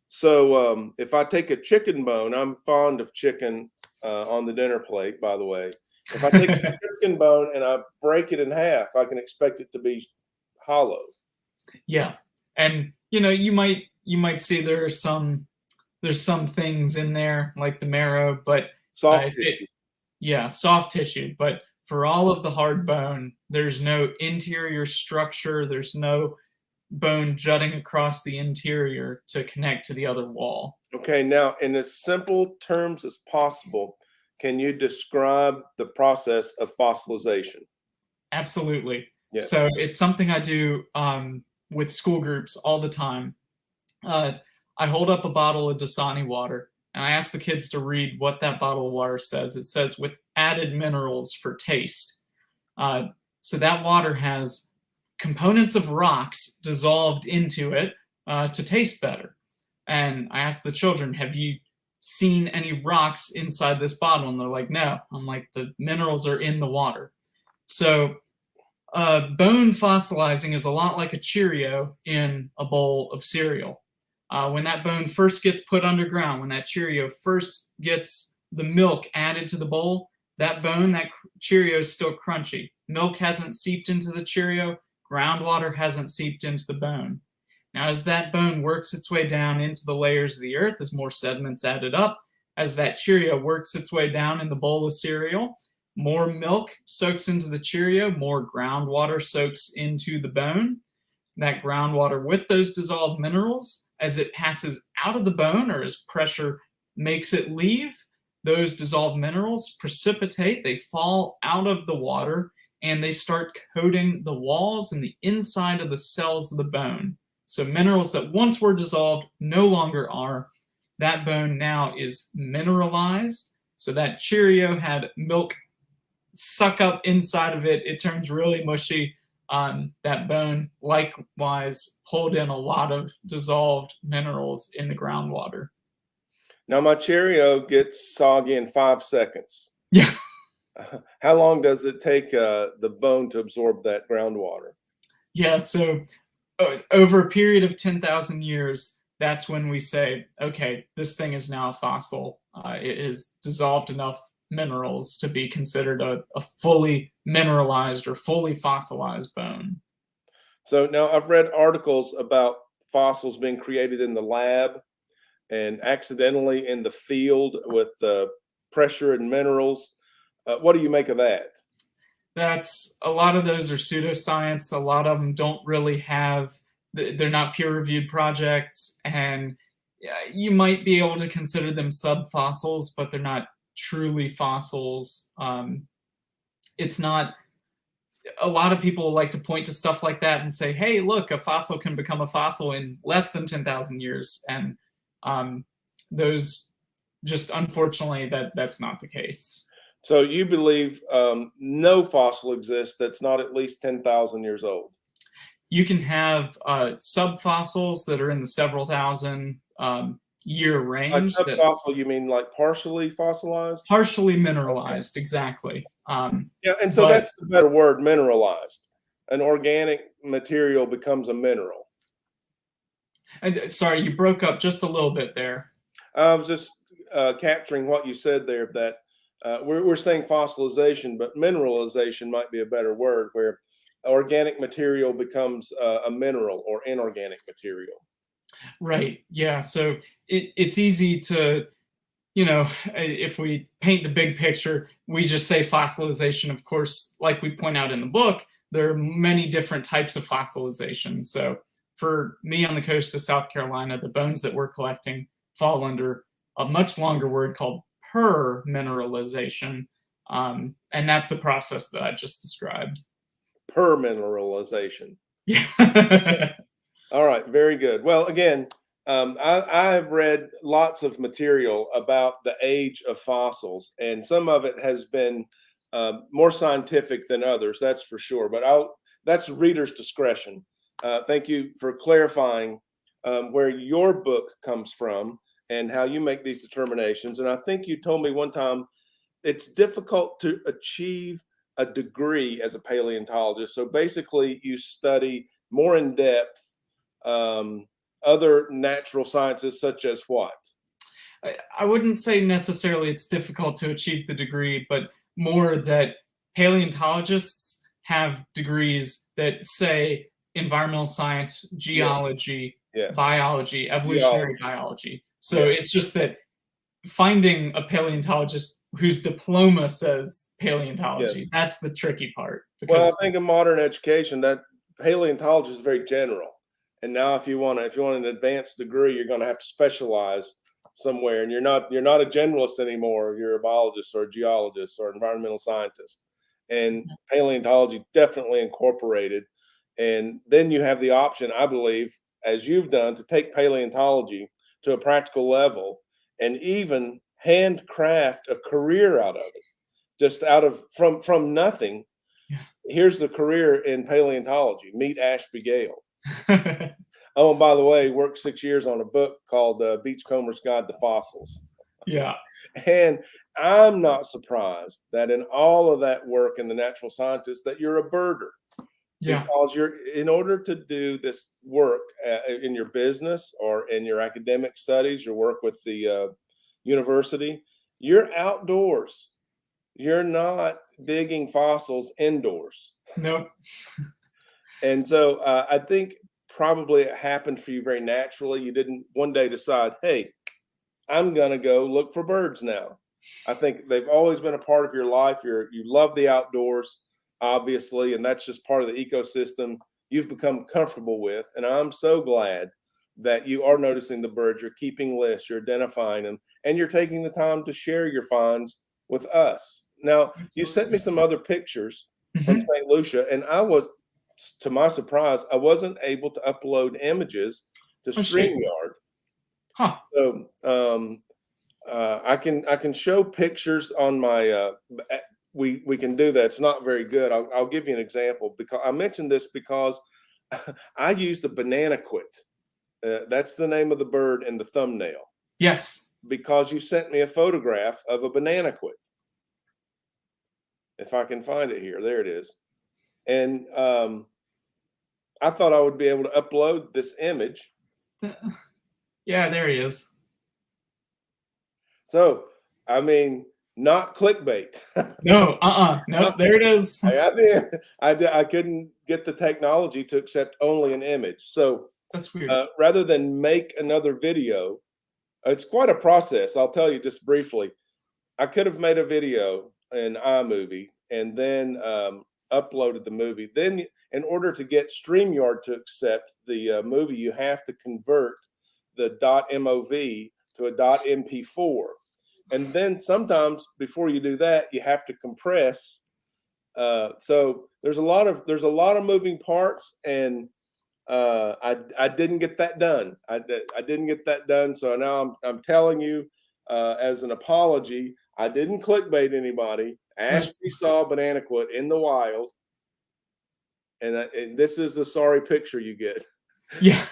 So if I take a chicken bone, I'm fond of chicken on the dinner plate, by the way. If I take a chicken bone and I break it in half, I can expect it to be hollow. Yeah. And you might see there's some things in there like the marrow, but soft tissue. Yeah, soft tissue. But for all of the hard bone, there's no interior structure. There's no bone jutting across the interior to connect to the other wall. Okay, now in as simple terms as possible, can you describe the process of fossilization? Absolutely. Yes. So it's something I do with school groups all the time. I hold up a bottle of Dasani water, and I ask the kids to read what that bottle of water says. It says, with added minerals for taste. So that water has components of rocks dissolved into it to taste better. And I ask the children, have you seen any rocks inside this bottle? And they're like, no. I'm like, the minerals are in the water. So bone fossilizing is a lot like a Cheerio in a bowl of cereal. When that bone first gets put underground, when that Cheerio first gets the milk added to the bowl, that bone, that Cheerio is still crunchy. Milk hasn't seeped into the Cheerio, groundwater hasn't seeped into the bone. Now, as that bone works its way down into the layers of the earth, as more sediments added up, as that Cheerio works its way down in the bowl of cereal, more milk soaks into the Cheerio, more groundwater soaks into the bone. That groundwater with those dissolved minerals, as it passes out of the bone or as pressure makes it leave, those dissolved minerals precipitate, they fall out of the water, and they start coating the walls and the inside of the cells of the bone. So minerals that once were dissolved no longer are. That bone now is mineralized. So that Cheerio had milk suck up inside of it. It turns really mushy. That bone likewise pulled in a lot of dissolved minerals in the groundwater. Now my Cheerio gets soggy in 5 seconds. Yeah. How long does it take the bone to absorb that groundwater? Yeah, so over a period of 10,000 years, that's when we say, okay, this thing is now a fossil. It has dissolved enough minerals to be considered a fully mineralized or fully fossilized bone. So now I've read articles about fossils being created in the lab and accidentally in the field with pressure and minerals. What do you make of that? That's a lot of those are pseudoscience. A lot of them don't really have, they're not peer-reviewed projects, and you might be able to consider them subfossils, but they're not truly fossils. It's not, a lot of people like to point to stuff like that and say, hey, look, a fossil can become a fossil in less than 10,000 years. And those, just unfortunately, that's not the case. So you believe no fossil exists that's not at least 10,000 years old? You can have subfossils that are in the several thousand year range. By subfossil, you mean like partially fossilized? Partially mineralized, okay. Exactly. Yeah, and so that's the better word, mineralized. An organic material becomes a mineral. And sorry, you broke up just a little bit there. I was just capturing what you said there, that we're saying fossilization, but mineralization might be a better word, where organic material becomes a mineral or inorganic material. Right. Yeah. So it's easy to, if we paint the big picture, we just say fossilization. Of course, like we point out in the book, there are many different types of fossilization. So for me on the coast of South Carolina, the bones that we're collecting fall under a much longer word called permineralization. And that's the process that I just described. Permineralization. Yeah. All right, very good. Well, again, I have read lots of material about the age of fossils, and some of it has been more scientific than others, that's for sure. But that's reader's discretion. Thank you for clarifying where your book comes from and how you make these determinations. And I think you told me one time it's difficult to achieve a degree as a paleontologist. So basically, you study more in depth other natural sciences, such as what? I wouldn't say necessarily it's difficult to achieve the degree, but more that paleontologists have degrees that say environmental science, Yes, geology, yes, biology, evolutionary geology. biology. So Yes, it's just that finding a paleontologist whose diploma says paleontology, yes. that's the tricky part Well, because I think in modern education, that paleontology is very general. And now, if you want an advanced degree, you're going to have to specialize somewhere, and you're not a generalist anymore. You're a biologist or a geologist or environmental scientist. And paleontology definitely incorporated. And then you have the option, I believe, as you've done, to take paleontology to a practical level and even handcraft a career out of it, just out of from nothing. yeah. Here's the career in paleontology. Meet Ashby Gale. Oh, and by the way, worked 6 years on a book called Beachcomber's Guide to Fossils. Yeah. And I'm not surprised that in all of that work in the natural scientists that you're a birder, Yeah. because you're in order to do this work in your business or in your academic studies, your work with the university, you're outdoors. You're not digging fossils indoors. Nope. And so I think probably it happened for you very naturally. You didn't one day decide, hey, I'm going to go look for birds now. I think they've always been a part of your life. You love the outdoors, obviously, and that's just part of the ecosystem you've become comfortable with. And I'm so glad that you are noticing the birds, you're keeping lists, you're identifying them, and you're taking the time to share your finds with us. Now, you sent me Absolutely. some other pictures from Mhm. St. Lucia, and to my surprise, I wasn't able to upload images to Oh, shoot. StreamYard. Huh. So I can show pictures on my. We can do that. It's not very good. I'll give you an example because I mentioned this because I used a banana quit. That's the name of the bird in the thumbnail Yes. because you sent me a photograph of a banana quit. If I can find it here, there it is. And I thought I would be able to upload this image. Yeah, there he is. So, I mean, not clickbait. No, nope, there it is. I couldn't get the technology to accept only an image. So, That's weird. rather than make another video, it's quite a process. I'll tell you just briefly. I could have made a video in iMovie and then uploaded the movie. Then, in order to get StreamYard to accept the movie, you have to convert the .mov to a .mp4, and then sometimes before you do that, you have to compress. So there's a lot of moving parts, and I didn't get that done. I didn't get that done. So now I'm telling you as an apology. I didn't clickbait anybody. That's Ashby saw banana quit in the wild, and this is the sorry picture you get. yeah.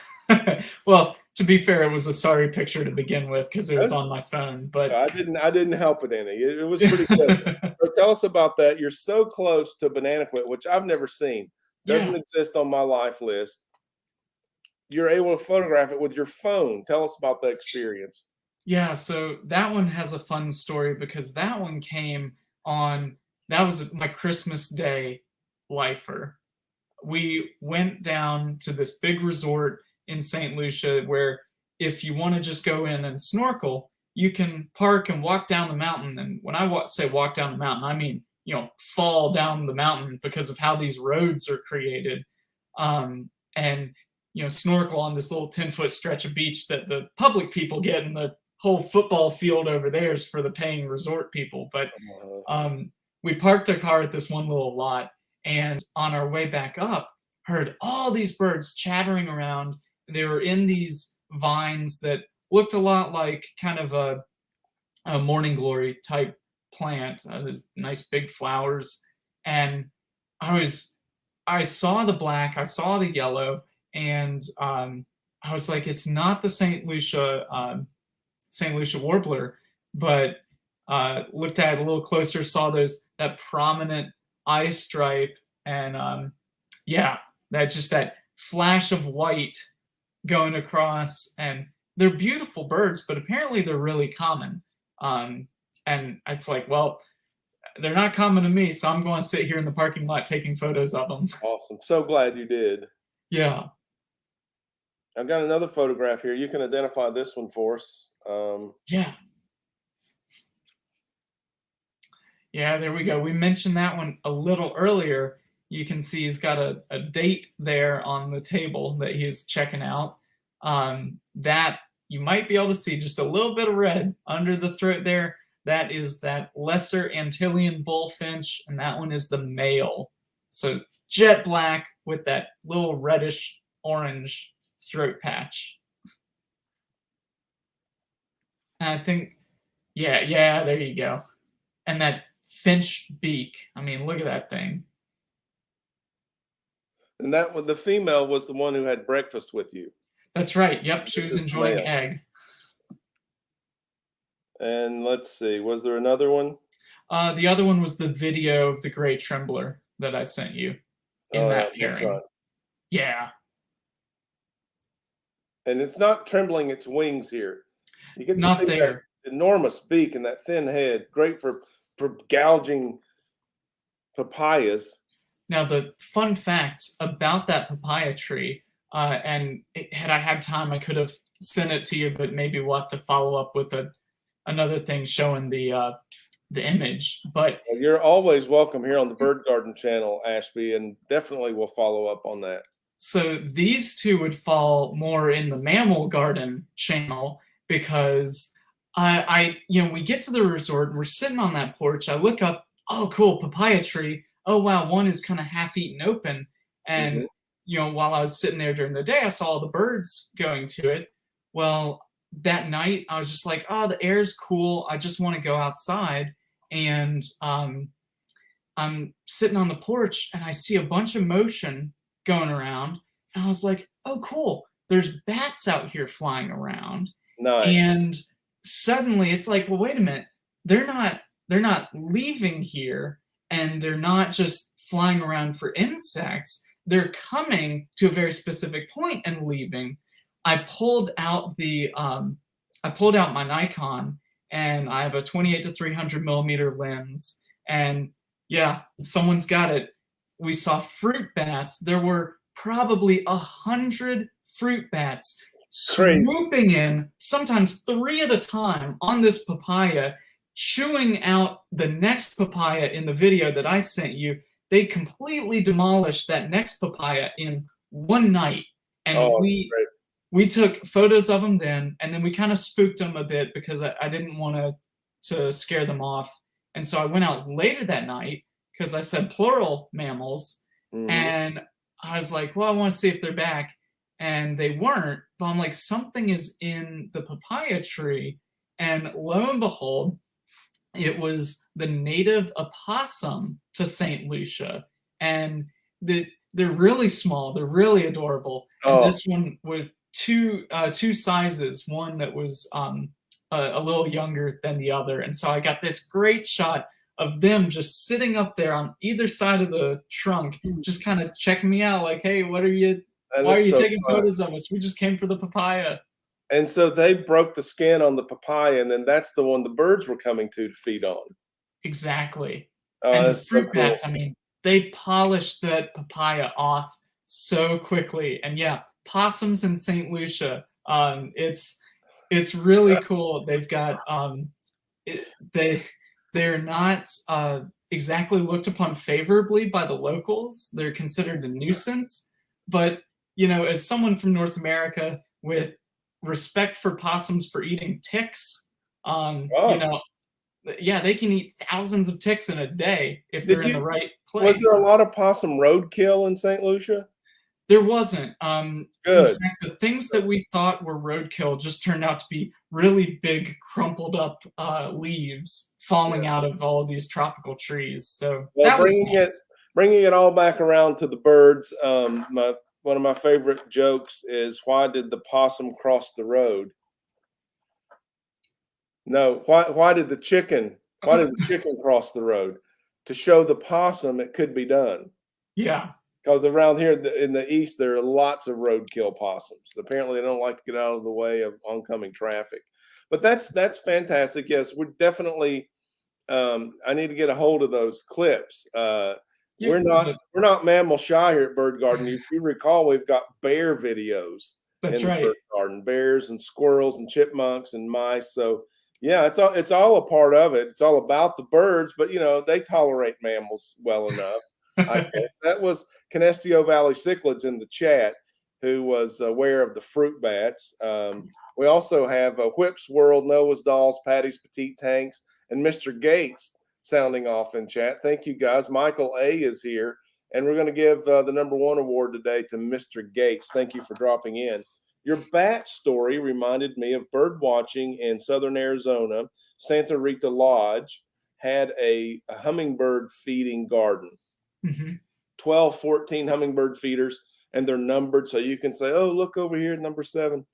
Well, to be fair, it was a sorry picture to begin with because it was That's- on my phone, but I didn't help it any. It was pretty good. So tell us about that. You're so close to banana quit, which I've never seen. yeah. Doesn't exist on my life list. You're able to photograph it with your phone. Tell us about the experience. Yeah, so that one has a fun story because that one came on that was my Christmas Day lifer. we went down to this big resort in St. Lucia where if you want to just go in and snorkel, you can park and walk down the mountain. And when I say walk down the mountain, I mean, fall down the mountain because of how these roads are created. And snorkel on this little 10-foot stretch of beach that the public people get, and the whole football field over there is for the paying resort people. But we parked our car at this one little lot, and on our way back up, heard all these birds chattering around. They were in these vines that looked a lot like kind of a morning glory type plant. There's nice big flowers, and I saw the black, I saw the yellow, and I was like, it's not the St. Lucia warbler, but looked at it a little closer, saw that prominent eye stripe, and that flash of white going across. And they're beautiful birds, but apparently they're really common. And it's like, well, they're not common to me, so I'm going to sit here in the parking lot taking photos of them. Awesome. So glad you did. Yeah. I've got another photograph here. You can identify this one for us. Yeah. Yeah, there we go. We mentioned that one a little earlier. You can see he's got a date there on the table that he's checking out. That you might be able to see just a little bit of red under the throat there. That is that lesser Antillean bullfinch, and that one is the male. So jet black with that little reddish orange throat patch. And I think, yeah, there you go. And that finch beak. I mean, look at that thing. And that one, the female was the one who had breakfast with you. That's right. Yep, she was enjoying egg. And let's see, was there another one? The other one was the video of the Grey Trembler that I sent you in that pairing. Right. Yeah. And it's not trembling its wings here. You get to not see there. That enormous beak and that thin head. Great for gouging papayas. Now, the fun fact about that papaya tree, and had I had time, I could have sent it to you, but maybe we'll have to follow up with another thing showing the image. But you're always welcome here on the Bird Garden channel, Ashby, and definitely we'll follow up on that. So these two would fall more in the Mammal Garden channel, because we get to the resort and we're sitting on that porch. I look up, oh, cool, papaya tree. Oh, wow, one is kind of half eaten open. And, while I was sitting there during the day, I saw all the birds going to it. Well, that night, I was just like, oh, the air's cool. I just want to go outside. And I'm sitting on the porch, and I see a bunch of motion going around. And I was like, oh, cool. There's bats out here flying around. Nice. And suddenly it's like, well, wait a minute. They're not leaving here, and they're not just flying around for insects. They're coming to a very specific point and leaving. I pulled out my Nikon, and I have a 28 to 300 millimeter lens. And yeah, someone's got it. We saw fruit bats. There were probably 100 fruit bats swooping in, sometimes 3 at a time, on this papaya, chewing out the next papaya in the video that I sent you. They completely demolished that next papaya in one night. And we took photos of them then, and then we kind of spooked them a bit because I didn't want to scare them off. And so I went out later that night because I said plural mammals. And I was like, well, I want to see if they're back. And they weren't. But I'm like, something is in the papaya tree. And lo and behold, it was the native opossum to St. Lucia. And they're really small. They're really adorable. And this one was two sizes, one that was a little younger than the other. And so I got this great shot of them just sitting up there on either side of the trunk, just kind of checking me out, like, hey, why are you taking photos of us? We just came for the papaya. And so they broke the skin on the papaya, and then that's the one the birds were coming to feed on. Exactly. And the fruit bats, I mean, they polished that papaya off so quickly. And yeah, possums in St. Lucia. It's really cool. They've got they they're not exactly looked upon favorably by the locals. They're considered a nuisance. But as someone from North America with respect for possums for eating ticks, Oh, yeah, they can eat thousands of ticks in a day if they're did in the you? right Was there a place. lot of possum roadkill in St. Lucia? There wasn't. In Good. fact, the things that we thought were roadkill just turned out to be really big, crumpled up leaves falling Yeah. out of all of these tropical trees. So Well, that was nice. bringing it all back around to the birds. One of my favorite jokes is, why did the possum cross the road? No, why did the chicken cross the road? To show the possum it could be done. Yeah. Because around here in the east, there are lots of roadkill possums. Apparently, they don't like to get out of the way of oncoming traffic. But that's fantastic. Yes, we're definitely. I need to get a hold of those clips. Yeah. We're not mammal shy here at Bird Garden. If you recall, we've got bear videos That's in the right. Bird Garden, bears and squirrels and chipmunks and mice. So yeah, it's all a part of it. It's all about the birds, but they tolerate mammals well enough. I guess that was Canestio Valley Cichlids in the chat, who was aware of the fruit bats. We also have Whip's World, Noah's Dolls, Patty's Petite Tanks, and Mr. Gates sounding off in chat. Thank you, guys. Michael A is here, and we're going to give the #1 award today to Mr. Gates. Thank you for dropping in. Your bat story reminded me of bird watching in southern Arizona. Santa Rita Lodge had a hummingbird feeding garden. Mhm. 12, 14 hummingbird feeders, and they're numbered. So you can say, oh, look over here, number 7.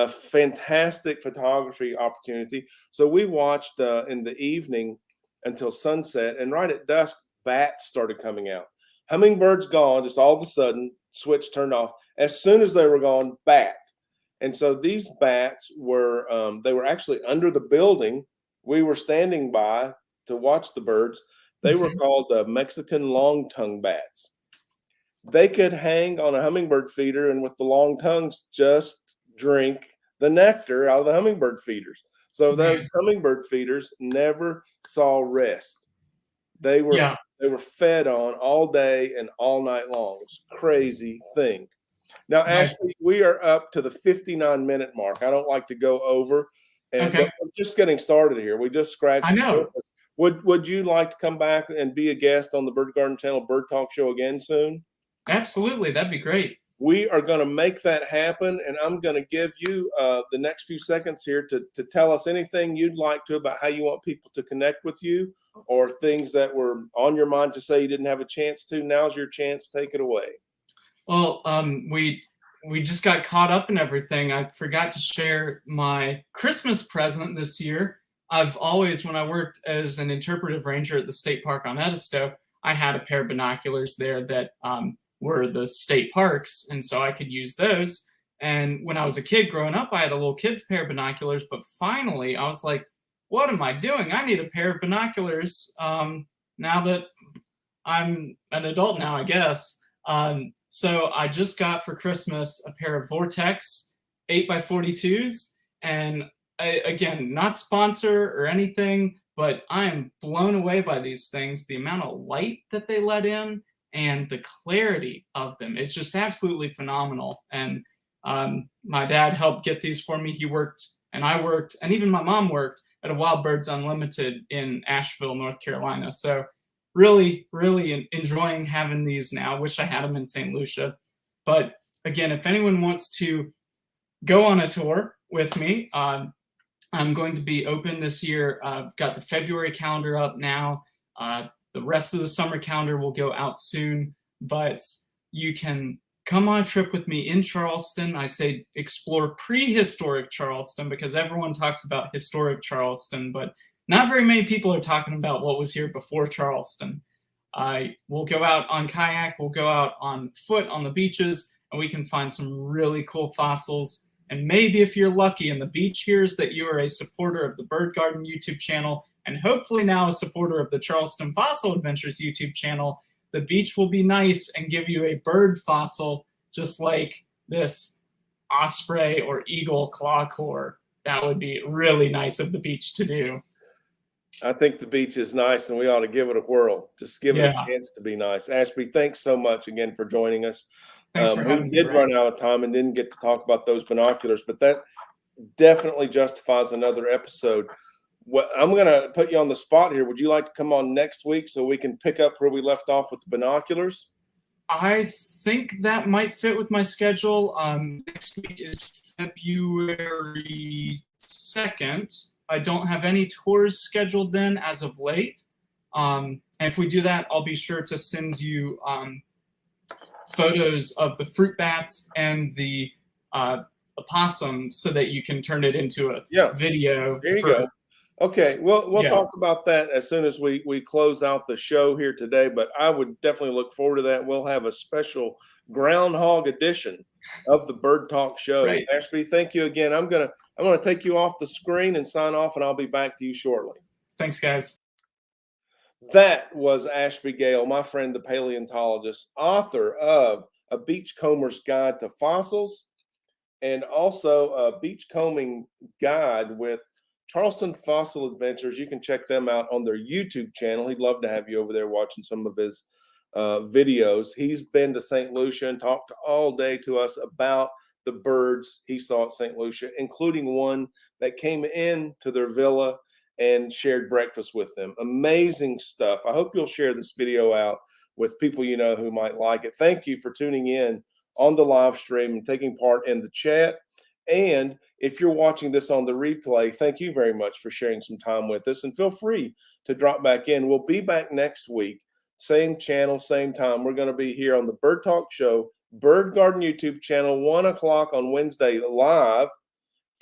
Fantastic photography opportunity. So we watched in the evening until sunset, and right at dusk, bats started coming out. Hummingbirds gone, just all of a sudden, switch turned off. As soon as they were gone, bat. And so these bats were, they were actually under the building we were standing by to watch the birds. They were Mhm. called Mexican long-tongue bats. They could hang on a hummingbird feeder and with the long tongues just drink the nectar out of the hummingbird feeders. So Man. those hummingbird feeders never saw rest. They were Yeah. they were fed on all day and all night long. It's a crazy thing. Now, My Ashley, we are up to the 59-minute mark. I don't like to go over, but Okay. we're just getting started here. We just scratched I the know. surface. Would you like to come back and be a guest on the Bird Garden Channel Bird Talk Show again soon? Absolutely. That'd be great. We are going to make that happen, and I'm going to give you the next few seconds here to tell us anything you'd like to about how you want people to connect with you, or things that were on your mind to say you didn't have a chance to. Now's your chance. Take it away. Well, we just got caught up in everything. I forgot to share my Christmas present this year. I've always, when I worked as an interpretive ranger at the state park on Edisto, I had a pair of binoculars there that were the state parks, and so I could use those. And when I was a kid growing up, I had a little kid's pair of binoculars, but finally I was like, what am I doing? I need a pair of binoculars now that I'm an adult now, I guess. So I just got for Christmas a pair of Vortex 8x42s. And again, not sponsor or anything, but I am blown away by these things. The amount of light that they let in and the clarity of them. It's just absolutely phenomenal. And my dad helped get these for me. He worked, and I worked, and even my mom worked at a Wild Birds Unlimited in Asheville, North Carolina. So really, really enjoying having these now. Wish I had them in St. Lucia. But again, if anyone wants to go on a tour with me, I'm going to be open this year. I've got the February calendar up now. The rest of the summer calendar will go out soon, but you can come on a trip with me in Charleston. I say explore prehistoric Charleston because everyone talks about historic Charleston, but not very many people are talking about what was here before Charleston. We'll go out on kayak, we'll go out on foot on the beaches, and we can find some really cool fossils. And maybe if you're lucky and the beach hears that you are a supporter of the Bird Garden YouTube channel, and hopefully now a supporter of the Charleston Fossil Adventures YouTube channel, the beach will be nice and give you a bird fossil, just like this osprey or eagle claw core. That would be really nice of the beach to do. I think the beach is nice and we ought to give it a whirl. Just give it Yeah. a chance to be nice. Ashby, thanks so much again for joining us. Thanks for having We me, did Greg. run out of time and didn't get to talk about those binoculars, but that definitely justifies another episode. I'm going to put you on the spot here. Would you like to come on next week so we can pick up where we left off with the binoculars? I think that might fit with my schedule. Next week is February 2nd. I don't have any tours scheduled then as of late. And if we do that, I'll be sure to send you photos of the fruit bats and the opossum so that you can turn it into a video. There you go. Okay, we'll talk about that as soon as we close out the show here today, but I would definitely look forward to that. We'll have a special groundhog edition of the Bird Talk show. Right. Ashby, thank you again. I'm gonna take you off the screen and sign off, and I'll be back to you shortly. Thanks, guys. That was Ashby Gale, my friend, the paleontologist, author of A Beachcomber's Guide to Fossils, and also a beachcombing guide with Charleston Fossil Adventures. You can check them out on their YouTube channel. He'd love to have you over there watching some of his videos. He's been to St. Lucia and talked all day to us about the birds he saw at St. Lucia, including one that came in to their villa and shared breakfast with them. Amazing stuff. I hope you'll share this video out with people you know who might like it. Thank you for tuning in on the live stream and taking part in the chat. And if you're watching this on the replay, thank you very much for sharing some time with us, and feel free to drop back in. We'll be back next week, same channel, same time. We're going to be here on the Bird Talk Show, Bird Garden YouTube channel, 1 o'clock on Wednesday live.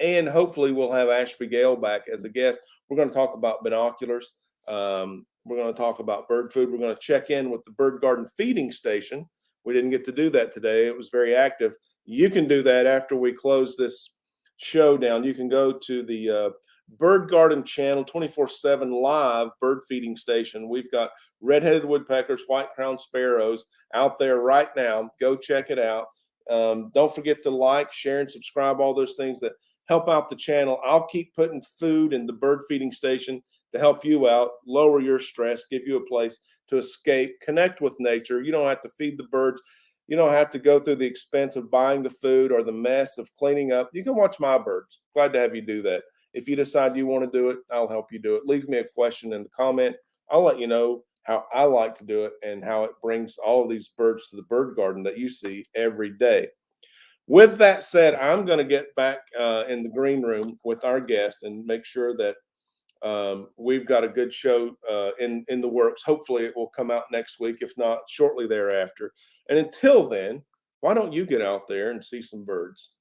And hopefully we'll have Ashby Gale back as a guest. We're going to talk about binoculars. We're going to talk about bird food. We're going to check in with the bird garden feeding station. We didn't get to do that today. It was very active. You can do that after we close this show down. You can go to the Bird Garden channel, 24/7 live bird feeding station. We've got red-headed woodpeckers, white-crowned sparrows out there right now. Go check it out. Don't forget to like, share, and subscribe, all those things that help out the channel. I'll keep putting food in the bird feeding station to help you out, lower your stress, give you a place to escape, connect with nature. You don't have to feed the birds. You don't have to go through the expense of buying the food or the mess of cleaning up. You can watch my birds. Glad to have you do that. If you decide you want to do it, I'll help you do it. Leave me a question in the comment. I'll let you know how I like to do it and how it brings all of these birds to the bird garden that you see every day. With that said, I'm going to get back in the green room with our guest and make sure that we've got a good show in the works. Hopefully it will come out next week, if not shortly thereafter. And until then, why don't you get out there and see some birds?